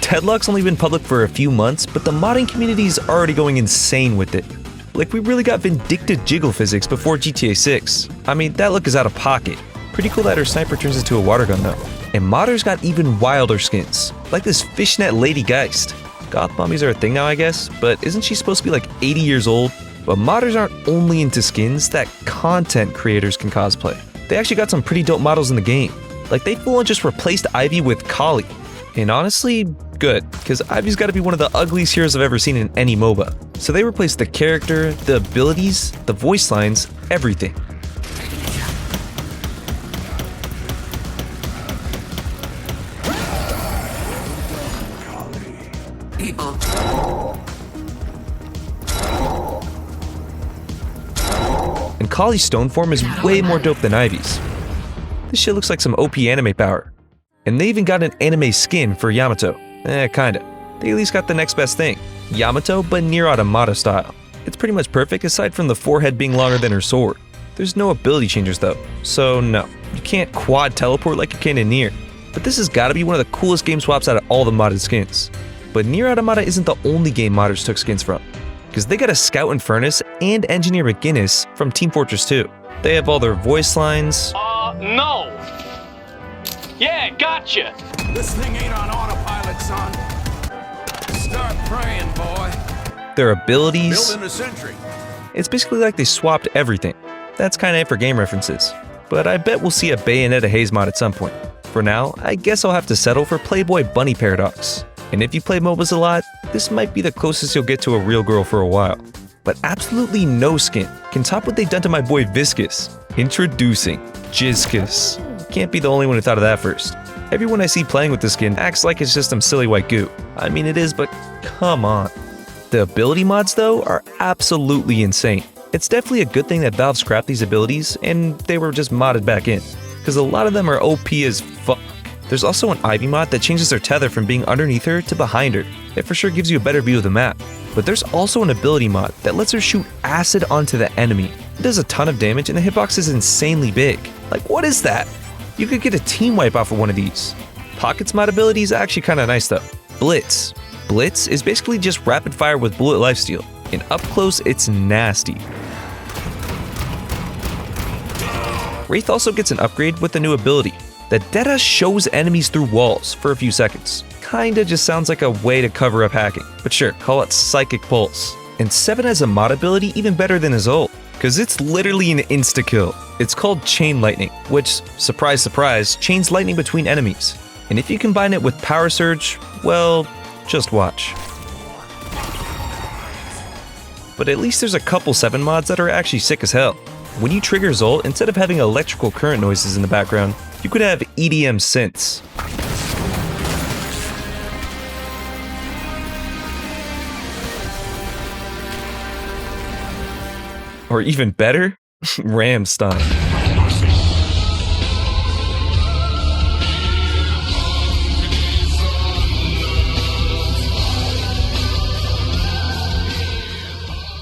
Deadlock's only been public for a few months, but the modding community's already going insane with it. Like, we really got vindictive jiggle physics before GTA 6. I mean, that look is out of pocket. Pretty cool that her sniper turns into a water gun though. And modders got even wilder skins, like this fishnet Lady Geist. Goth mummies are a thing now, I guess, but isn't she supposed to be like 80 years old? But modders aren't only into skins that content creators can cosplay. They actually got some pretty dope models in the game. Like, they full on just replaced Ivy with Kali. And honestly, good, because Ivy's gotta be one of the ugliest heroes I've ever seen in any MOBA. So they replaced the character, the abilities, the voice lines, everything. And Kali's stone form is way more dope than Ivy's. This shit looks like some OP anime power. And they even got an anime skin for Yamato. Kinda. They at least got the next best thing. Yamato, but Nier Automata style. It's pretty much perfect aside from the forehead being longer than her sword. There's no ability changers though, so no. You can't quad teleport like you can in Nier. But this has gotta be one of the coolest game swaps out of all the modded skins. But Nier Automata isn't the only game modders took skins from, because they got a Scout and Furnace and Engineer McGinnis from Team Fortress 2. They have all their voice lines. No! Yeah, gotcha! This thing ain't on autopilot, son. Start praying, boy. Their abilities. Building a sentry. It's basically like they swapped everything. That's kinda it for game references. But I bet we'll see a Bayonetta Haze mod at some point. For now, I guess I'll have to settle for Playboy Bunny Paradox. And if you play MOBAs a lot, this might be the closest you'll get to a real girl for a while. But absolutely no skin can top what they've done to my boy Viscus. Introducing Jizcus. Can't be the only one who thought of that first. Everyone I see playing with this skin acts like it's just some silly white goo. I mean it is, but come on. The ability mods though are absolutely insane. It's definitely a good thing that Valve scrapped these abilities and they were just modded back in, because a lot of them are OP as fuck. There's also an Ivy mod that changes her tether from being underneath her to behind her. It for sure gives you a better view of the map. But there's also an ability mod that lets her shoot acid onto the enemy. It does a ton of damage and the hitbox is insanely big. Like, what is that? You could get a team wipe off of one of these. Pockets mod ability is actually kinda nice though. Blitz. Blitz is basically just rapid fire with bullet lifesteal. And up close, it's nasty. Wraith also gets an upgrade with a new ability that Deadass shows enemies through walls for a few seconds. Kinda just sounds like a way to cover up hacking, but sure, call it Psychic Pulse. And 7 has a mod ability even better than his ult, cause it's literally an insta-kill. It's called Chain Lightning, which, surprise surprise, chains lightning between enemies. And if you combine it with Power Surge, well, just watch. But at least there's a couple 7 mods that are actually sick as hell. When you trigger his ult, instead of having electrical current noises in the background, you could have EDM synths. Or even better, Ramstein.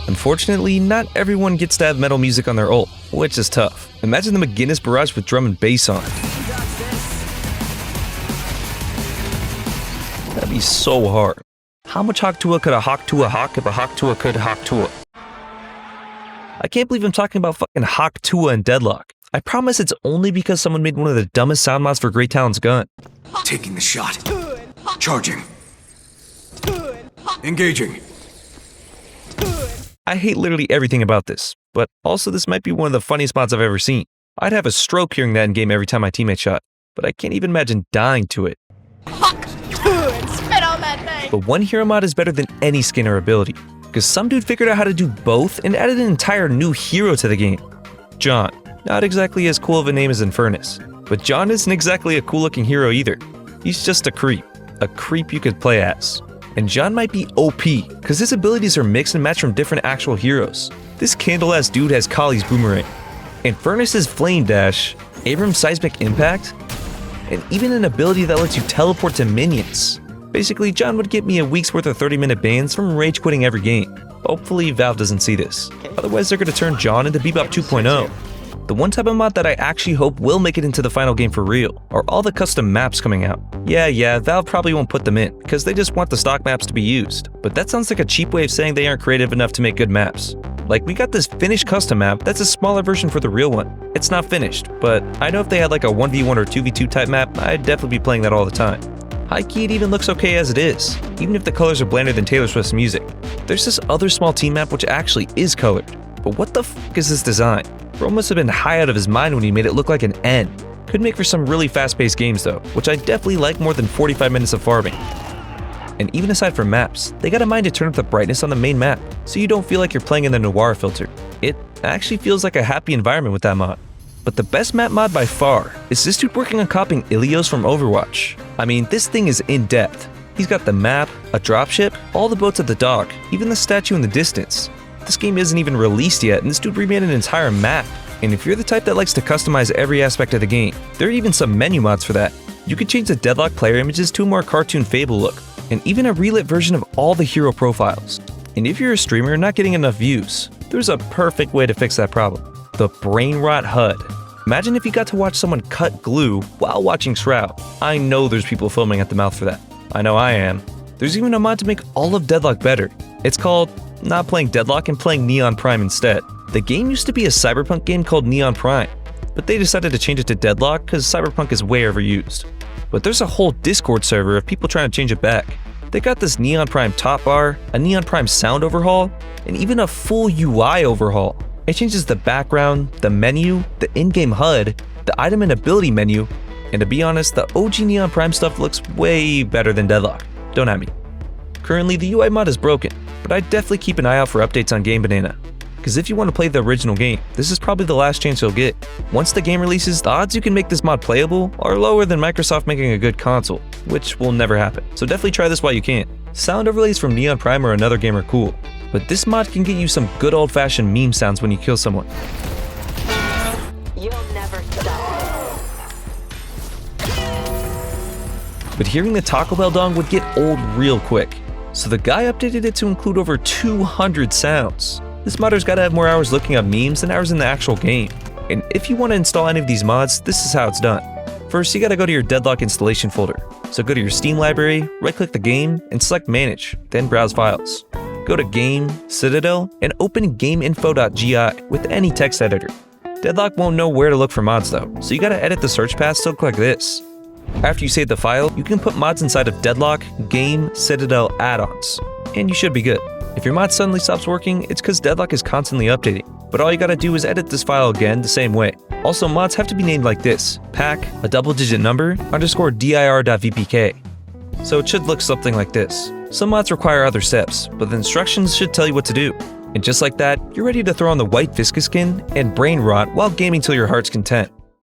Unfortunately, not everyone gets to have metal music on their ult, which is tough. Imagine the McGinnis barrage with drum and bass on it. That'd be so hard. How much Hawk-Tua could a Hawk-Tua hawk if a Hawk-Tua could Hawk-Tua? I can't believe I'm talking about fucking Hawk-Tua and Deadlock. I promise it's only because someone made one of the dumbest sound mods for Great Talon's gun. Taking the shot. Charging. Engaging. I hate literally everything about this, but also this might be one of the funniest mods I've ever seen. I'd have a stroke hearing that in game every time my teammate shot, but I can't even imagine dying to it. Spit on that thing. But one hero mod is better than any skin or ability, because some dude figured out how to do both and added an entire new hero to the game. John. Not exactly as cool of a name as Infernus, but John isn't exactly a cool looking hero either. He's just a creep you could play as. And John might be OP, because his abilities are mixed and matched from different actual heroes. This candle-ass dude has Kali's Boomerang, Infernus's Flame Dash, Abram's Seismic Impact, and even an ability that lets you teleport to minions. Basically, John would get me a week's worth of 30-minute bans from rage quitting every game. Hopefully Valve doesn't see this. Otherwise they're gonna turn John into Bebop 2.0. The one type of mod that I actually hope will make it into the final game for real are all the custom maps coming out. Yeah, Valve probably won't put them in because they just want the stock maps to be used. But that sounds like a cheap way of saying they aren't creative enough to make good maps. Like, we got this finished custom map that's a smaller version for the real one. It's not finished, but I know if they had like a 1v1 or 2v2 type map, I'd definitely be playing that all the time. High-key, it even looks okay as it is, even if the colors are blander than Taylor Swift's music. There's this other small team map which actually is colored. But what the f*** is this design? Bro must have been high out of his mind when he made it look like an N. Could make for some really fast-paced games though, which I definitely like more than 45 minutes of farming. And even aside from maps, they got a mind to turn up the brightness on the main map, so you don't feel like you're playing in the noir filter. It actually feels like a happy environment with that mod. But the best map mod by far is this dude working on copying Ilios from Overwatch. I mean, this thing is in depth. He's got the map, a dropship, all the boats at the dock, even the statue in the distance. This game isn't even released yet, and this dude remade an entire map. And if you're the type that likes to customize every aspect of the game, there are even some menu mods for that. You can change the Deadlock player images to a more cartoon Fable look, and even a relit version of all the hero profiles. And if you're a streamer not getting enough views, there's a perfect way to fix that problem. The brain rot HUD. Imagine if you got to watch someone cut glue while watching Shroud. I know there's people foaming at the mouth for that. I know I am. There's even a mod to make all of Deadlock better. It's called not playing Deadlock and playing Neon Prime instead. The game used to be a Cyberpunk game called Neon Prime, but they decided to change it to Deadlock because Cyberpunk is way overused. But there's a whole Discord server of people trying to change it back. They got this Neon Prime top bar, a Neon Prime sound overhaul, and even a full UI overhaul. It changes the background, the menu, the in-game HUD, the item and ability menu, and to be honest, the OG Neon Prime stuff looks way better than Deadlock. Don't at me. Currently, the UI mod is broken, but I'd definitely keep an eye out for updates on Game Banana. Because if you want to play the original game, this is probably the last chance you'll get. Once the game releases, the odds you can make this mod playable are lower than Microsoft making a good console, which will never happen. So definitely try this while you can. Sound overlays from Neon Prime or another game are cool, but this mod can get you some good old-fashioned meme sounds when you kill someone. You'll never stop. But hearing the Taco Bell dong would get old real quick, so the guy updated it to include over 200 sounds. This modder's gotta have more hours looking up memes than hours in the actual game. And if you want to install any of these mods, this is how it's done. First, you gotta go to your Deadlock installation folder. So go to your Steam library, right-click the game, and select Manage, then Browse Files. Go to Game, Citadel, and open gameinfo.gi with any text editor. Deadlock won't know where to look for mods though, so you gotta edit the search path to look like this. After you save the file, you can put mods inside of Deadlock, Game, Citadel add-ons, and you should be good. If your mod suddenly stops working, it's because Deadlock is constantly updating, but all you gotta do is edit this file again the same way. Also, mods have to be named like this: pack, a double-digit number, _dir.vpk. So it should look something like this. Some mods require other steps, but the instructions should tell you what to do. And just like that, you're ready to throw on the white viscous skin and brain rot while gaming till your heart's content.